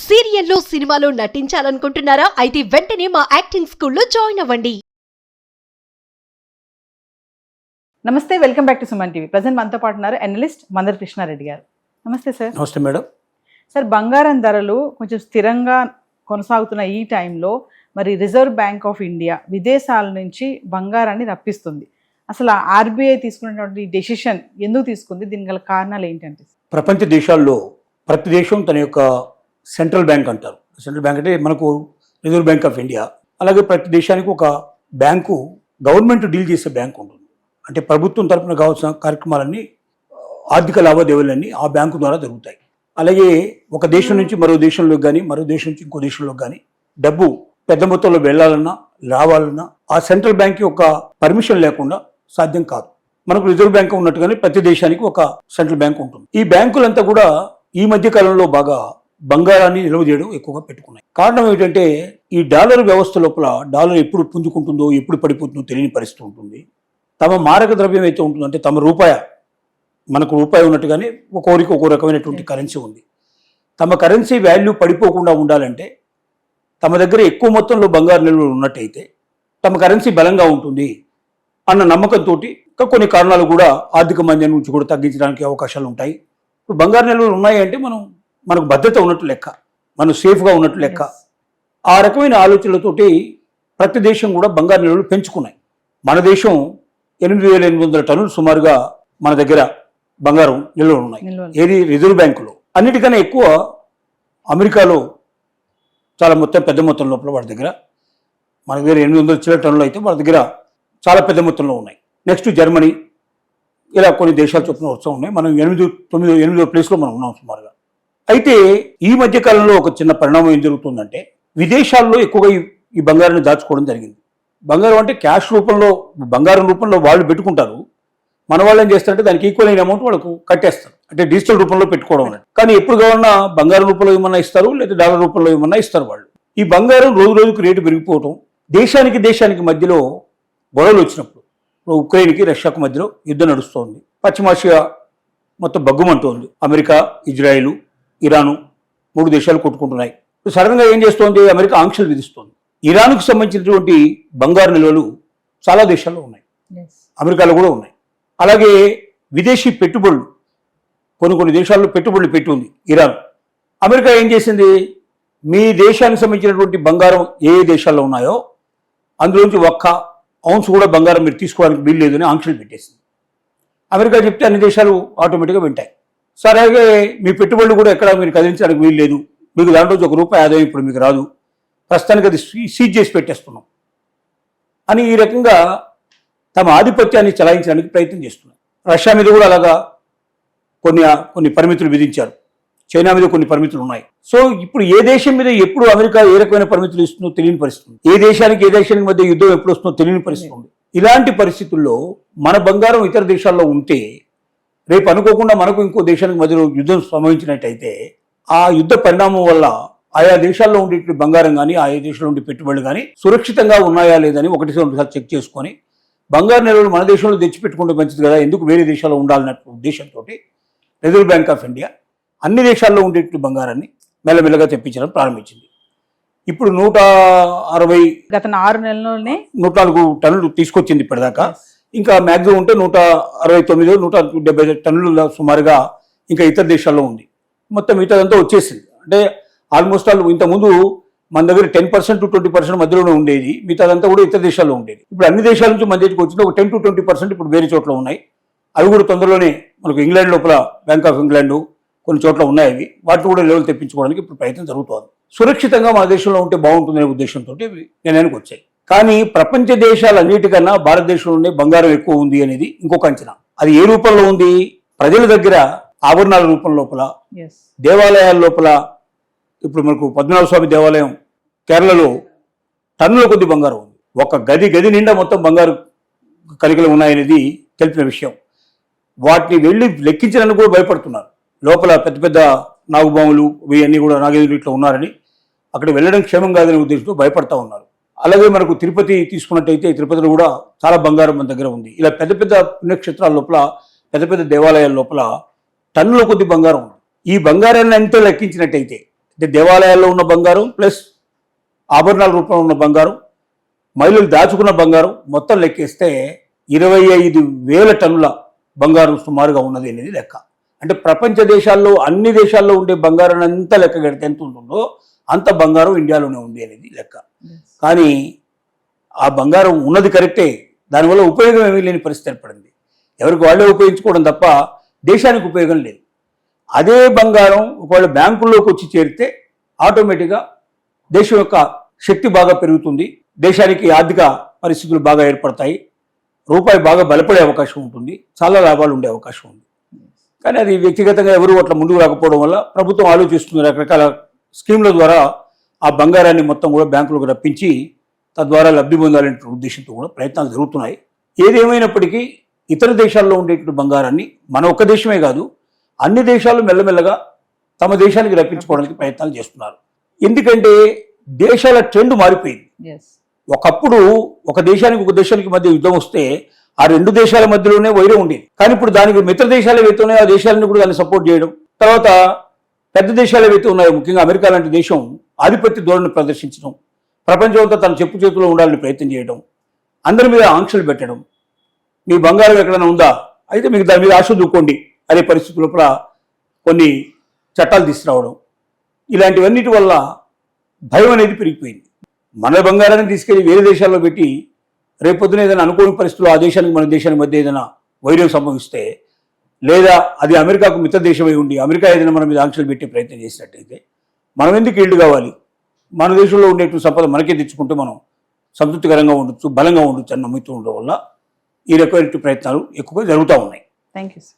సీరియల్లో సినిమాలో నటించాలనుకుంటున్నారా? అయితే వెంటనే మా యాక్టింగ్ స్కూల్లో జాయిన్ అవ్వండి. నమస్తే, welcome back to Suman TV. Present మనతో పాటు ఉన్నారు అనలిస్ట్ మందర్ కృష్ణారెడ్డి గారు. నమస్తే సార్. నమస్తే మేడం. సార్, బంగారం ధరలు కొంచెం స్థిరంగా కొనసాగుతున్న ఈ టైంలో మరి రిజర్వ్ బ్యాంక్ ఆఫ్ ఇండియా విదేశాల నుంచి బంగారాన్ని రప్పిస్తుంది. అసలు ఆర్బీఐ తీసుకున్నటువంటి డెసిషన్ ఎందుకు తీసుకుంది? దీని గల కారణాలు ఏంటంటే, ప్రపంచ దేశాల్లో ప్రతి దేశం తన యొక్క సెంట్రల్ బ్యాంక్ అంటారు. సెంట్రల్ బ్యాంక్ అంటే మనకు రిజర్వ్ బ్యాంక్ ఆఫ్ ఇండియా. అలాగే ప్రతి దేశానికి ఒక బ్యాంకు, గవర్నమెంట్ డీల్ చేసే బ్యాంక్ ఉంటుంది. అంటే ప్రభుత్వం తరఫున కావాల్సిన కార్యక్రమాలన్నీ, ఆర్థిక లావాదేవీలన్నీ ఆ బ్యాంకు ద్వారా జరుగుతాయి. అలాగే ఒక దేశం నుంచి మరో దేశంలోకి కానీ, మరో దేశం నుంచి ఇంకో దేశంలోకి కానీ డబ్బు పెద్ద మొత్తంలో వెళ్ళాలన్నా రావాలన్నా ఆ సెంట్రల్ బ్యాంక్ యొక్క పర్మిషన్ లేకుండా సాధ్యం కాదు. మనకు రిజర్వ్ బ్యాంక్ ఉన్నట్టుగానే ప్రతి దేశానికి ఒక సెంట్రల్ బ్యాంక్ ఉంటుంది. ఈ బ్యాంకులంతా కూడా ఈ మధ్య కాలంలో బాగా బంగారాన్ని నిల్వ చేయడం ఎక్కువగా పెట్టుకున్నాయి. కారణం ఏమిటంటే, ఈ డాలర్ వ్యవస్థ లోపల డాలర్ ఎప్పుడు పుంజుకుంటుందో ఎప్పుడు పడిపోతుందో తెలియని పరిస్థితి ఉంటుంది. తమ మారక ద్రవ్యం అయితే ఉంటుందంటే తమ రూపాయ, మనకు రూపాయి ఉన్నట్టుగానే ఒక్కొరికి ఒక్కో రకమైనటువంటి కరెన్సీ ఉంది. తమ కరెన్సీ వాల్యూ పడిపోకుండా ఉండాలంటే తమ దగ్గర ఎక్కువ మొత్తంలో బంగారు నిల్వలు ఉన్నట్టయితే తమ కరెన్సీ బలంగా ఉంటుంది అన్న నమ్మకంతో ఇంకా కొన్ని కారణాలు కూడా ఆర్థిక మాంద్యం నుంచి కూడా తగ్గించడానికి అవకాశాలు ఉంటాయి. ఇప్పుడు బంగారు నిల్వలు ఉన్నాయి అంటే మనకు భద్రత ఉన్నట్టు లెక్క, మనం సేఫ్గా ఉన్నట్టు లెక్క. ఆ రకమైన ఆలోచనలతోటి ప్రతి దేశం కూడా బంగారు నిల్వలు పెంచుకున్నాయి. మన దేశం 8,800 టన్నులు సుమారుగా మన దగ్గర బంగారం నిల్వలు ఉన్నాయి. ఏది రిజర్వ్ బ్యాంకులో. అన్నిటికన్నా ఎక్కువ అమెరికాలో చాలా పెద్ద మొత్తం లోపల వాడి దగ్గర, మన దగ్గర 800 చిల్లర టన్నులు అయితే వాళ్ళ దగ్గర చాలా పెద్ద మొత్తంలో ఉన్నాయి. నెక్స్ట్ జర్మనీ, ఇలా కొన్ని దేశాల చొప్పున వస్తూ ఉన్నాయి. మనం 8వ ప్లేస్లో మనం ఉన్నాం సుమారుగా. అయితే ఈ మధ్య కాలంలో ఒక చిన్న పరిణామం ఏం జరుగుతుందంటే, విదేశాల్లో ఎక్కువగా ఈ బంగారాన్ని దాచుకోవడం జరిగింది. బంగారం అంటే క్యాష్ రూపంలో, బంగారం రూపంలో వాళ్ళు పెట్టుకుంటారు. మన వాళ్ళు ఏం చేస్తారంటే దానికి ఈక్వల్ అయిన అమౌంట్ వాళ్ళకు కట్టేస్తారు. అంటే డిజిటల్ రూపంలో పెట్టుకోవడం అనేది. కానీ ఎప్పుడు కావాలన్నా బంగారం రూపంలో ఏమన్నా ఇస్తారు, లేదా డాలర్ రూపంలో ఏమన్నా ఇస్తారు వాళ్ళు. ఈ బంగారం రోజు రోజుకు రేటు పెరిగిపోవటం, దేశానికి మధ్యలో గొడవలు వచ్చినప్పుడు, ఉక్రెయిన్కి రష్యాకు మధ్యలో యుద్ధం నడుస్తోంది. పశ్చిమాసియా మొత్తం బగ్గుమంటోంది. అమెరికా, ఇజ్రాయిల్, ఇరాను 3 దేశాలు కొట్టుకుంటున్నాయి. సడన్గా ఏం చేస్తోంది? అమెరికా ఆంక్షలు విధిస్తోంది. ఇరాన్కు సంబంధించినటువంటి బంగారు నిల్వలు చాలా దేశాల్లో ఉన్నాయి, అమెరికాలో కూడా ఉన్నాయి. అలాగే విదేశీ పెట్టుబడులు కొన్ని దేశాల్లో పెట్టుబడులు పెట్టి ఉంది ఇరాన్. అమెరికా ఏం చేసింది? మీ దేశానికి సంబంధించినటువంటి బంగారం ఏ దేశాల్లో ఉన్నాయో అందులోంచి ఒక్క ఔన్స్ కూడా బంగారం మీరు తీసుకోవడానికి వీలు లేదని ఆంక్షలు పెట్టేసింది. అమెరికా చెప్తే అన్ని దేశాలు ఆటోమేటిక్గా వింటాయి. సరే, మీ పెట్టుబడులు కూడా ఎక్కడ మీరు కదిలించడానికి వీలు లేదు, మీకు దాంట్లో ₹1 ఆదాయం ఇప్పుడు మీకు రాదు, ప్రస్తుతానికి అది సీజ్ చేసి పెట్టేస్తున్నాం అని ఈ రకంగా తమ ఆధిపత్యాన్ని చలాయించడానికి ప్రయత్నం చేస్తున్నారు. రష్యా మీద కూడా అలాగా కొన్ని పరిమితులు విధించారు. చైనా మీద కొన్ని పరిమితులు ఉన్నాయి. సో ఇప్పుడు ఏ దేశం మీద ఎప్పుడు అమెరికా ఏ రకమైన పరిమితులు ఇస్తుందో తెలియని పరిస్థితి ఉంది. ఏ దేశానికి మధ్య యుద్ధం ఎప్పుడు వస్తుందో తెలియని పరిస్థితి ఉంది. ఇలాంటి పరిస్థితుల్లో మన బంగారం ఇతర దేశాల్లో ఉంటే రేపు అనుకోకుండా మనకు ఇంకో దేశానికి మధ్యలో యుద్ధం సంభవించినట్టయితే ఆ యుద్ధ పరిణామం వల్ల ఆయా దేశాల్లో ఉండే బంగారం కానీ, ఆయా దేశాల్లో ఉండే పెట్టుబడులు కానీ సురక్షితంగా ఉన్నాయా లేదని ఒకటి చెక్ చేసుకొని బంగారు నిల్వలు మన దేశంలో తెచ్చిపెట్టుకుంటే మంచిది కదా, ఎందుకు వేరే దేశాల్లో ఉండాలన్న ఉద్దేశంతో రిజర్వ్ బ్యాంక్ ఆఫ్ ఇండియా అన్ని దేశాల్లో ఉండేటువంటి బంగారాన్ని మెల్లమెల్లగా తెప్పించడం ప్రారంభించింది. ఇప్పుడు 160 గత 6 నెలల్లోనే 104 టన్నులు తీసుకొచ్చింది ఇప్పటిదాకా. ఇంకా మ్యాక్సిమం ఉంటే 169, 170 టన్నులు సుమారుగా ఇంకా ఇతర దేశాల్లో ఉంది. మొత్తం మిగతాదంతా వచ్చేసింది. అంటే ఆల్మోస్ట్ ఇంతకుముందు మన దగ్గర 10% to 20% మధ్యలోనే ఉండేది, మిగతాదంతా కూడా ఇతర దేశాల్లో ఉండేది. ఇప్పుడు అన్ని దేశాల నుంచి మన దగ్గరికి వచ్చింది. ఒక 10 to 20% ఇప్పుడు వేరే చోట్ల ఉన్నాయి. అవి కూడా తొందరలోనే మనకు ఇంగ్లాండ్ లోపల బ్యాంక్ ఆఫ్ ఇంగ్లాండ్ కొన్ని చోట్ల ఉన్నాయి. అవి వాటిని కూడా లెవెల్ తెప్పించుకోవడానికి ఇప్పుడు ప్రయత్నం జరుగుతోంది. సురక్షితంగా మన దేశంలో ఉంటే బాగుంటుందనే ఉద్దేశంతో నిర్ణయానికి వచ్చాయి. కానీ ప్రపంచ దేశాలన్నిటికన్నా భారతదేశంలోనే బంగారం ఎక్కువ ఉంది అనేది ఇంకొక అంచనా. అది ఏ రూపంలో ఉంది? ప్రజల దగ్గర ఆభరణాల రూపం లోపల, దేవాలయాల లోపల. ఇప్పుడు మనకు పద్మనాభ స్వామి దేవాలయం కేరళలో టన్నుల కొద్ది బంగారం ఉంది. ఒక గది నిండా మొత్తం బంగారు కణికలు ఉన్నాయనేది తెలిపిన విషయం. వాటిని వెళ్ళి లెక్కించడానికి కూడా భయపడుతున్నారు. లోపల పెద్ద నాగుబాములు ఇవన్నీ కూడా నాగేంద్రులు ఇట్లా ఉన్నారని, అక్కడ వెళ్ళడం క్షేమం కాదనే ఉద్దేశంతో భయపడతా ఉన్నారు. అలాగే మనకు తిరుపతి తీసుకున్నట్టయితే తిరుపతిలో కూడా చాలా బంగారం మన దగ్గర ఉంది. ఇలా పెద్ద పుణ్యక్షేత్రాల లోపల, పెద్ద దేవాలయాల లోపల టన్నుల కొద్ది బంగారం ఉంది. ఈ బంగారాన్ని ఎంతో లెక్కించినట్టయితే అంటే దేవాలయాల్లో ఉన్న బంగారం ప్లస్ ఆభరణాల రూపంలో ఉన్న బంగారం, మహిళలు దాచుకున్న బంగారం మొత్తం లెక్కేస్తే 25,000 టన్నుల బంగారం సుమారుగా ఉన్నది అనేది లెక్క. అంటే ప్రపంచ దేశాల్లో అన్ని దేశాల్లో ఉండే బంగారం అంతా లెక్క కడితే ఎంత ఉంటుందో అంత బంగారం ఇండియాలోనే ఉంది అనేది లెక్క. కానీ ఆ బంగారం ఉన్నది కరెక్టే, దానివల్ల ఉపయోగం ఏమీ లేని పరిస్థితి ఏర్పడింది. ఎవరికి వాళ్ళే ఉపయోగించుకోవడం తప్ప దేశానికి ఉపయోగం లేదు. అదే బంగారం ఒకవేళ బ్యాంకుల్లోకి వచ్చి చేరితే ఆటోమేటిక్గా దేశం యొక్క శక్తి బాగా పెరుగుతుంది, దేశానికి ఆర్థిక పరిస్థితులు బాగా ఏర్పడతాయి, రూపాయి బాగా బలపడే అవకాశం ఉంటుంది, చాలా లాభాలు ఉండే అవకాశం ఉంది. కానీ అది వ్యక్తిగతంగా ఎవరు అట్లా ముందుకు రాకపోవడం వల్ల ప్రభుత్వం ఆలోచిస్తుంది రకరకాల స్కీమ్ల ద్వారా ఆ బంగారాన్ని మొత్తం కూడా బ్యాంకులకు రప్పించి తద్వారా లబ్ధి పొందాలనే ఉద్దేశంతో కూడా ప్రయత్నాలు జరుగుతున్నాయి. ఏదేమైనప్పటికీ ఇతర దేశాల్లో ఉండేటువంటి బంగారాన్ని మన ఒక్క దేశమే కాదు అన్ని దేశాలు మెల్లమెల్లగా తమ దేశానికి రప్పించుకోవడానికి ప్రయత్నాలు చేస్తున్నారు. ఎందుకంటే దేశాల ట్రెండ్ మారిపోయింది. ఒకప్పుడు ఒక దేశానికి మధ్య యుద్ధం వస్తే ఆ రెండు దేశాల మధ్యలోనే వైరం ఉండేది. కానీ ఇప్పుడు దానికి మిత్ర దేశాలు ఏవైతే ఉన్నాయో ఆ దేశాలను కూడా దాన్ని సపోర్ట్ చేయడం, తర్వాత పెద్ద దేశాలు ఏవైతే ఉన్నాయో ముఖ్యంగా అమెరికా లాంటి దేశం ఆధిపత్య ధోరణి ప్రదర్శించడం, ప్రపంచం అంతా తన చెప్పు చేతిలో ఉండాలని ప్రయత్నం చేయడం, అందరి మీద ఆంక్షలు పెట్టడం, మీ బంగారం ఎక్కడైనా ఉందా అయితే మీకు దాని మీద ఆశ దూక్కోండి అనే పరిస్థితి లోపల కొన్ని చట్టాలు తీసుకురావడం, ఇలాంటివన్నిటి వల్ల భయం అనేది పెరిగిపోయింది. మన బంగారాన్ని తీసుకెళ్లి వేరే దేశాల్లో పెట్టి రేపొద్దున ఏదైనా అనుకోని పరిస్థితుల్లో ఆ దేశానికి మన దేశానికి మధ్య ఏదైనా వైరం సంభవిస్తే, లేదా అది అమెరికాకు మిత్ర దేశమై ఉండి అమెరికా ఏదైనా మన మీద ఆంక్షలు పెట్టే ప్రయత్నం చేసినట్టయితే మనం ఎందుకు ఈల్డ్ కావాలి? మన దేశంలో ఉండేటువంటి సంపద మనకే తెచ్చుకుంటే మనం సంతృప్తికరంగా ఉండొచ్చు, బలంగా ఉండొచ్చు అని నమ్ముతూ ఉండడం వల్ల ఈ రకమైన ప్రయత్నాలు ఎక్కువగా జరుగుతూ ఉన్నాయి. Thank you sir.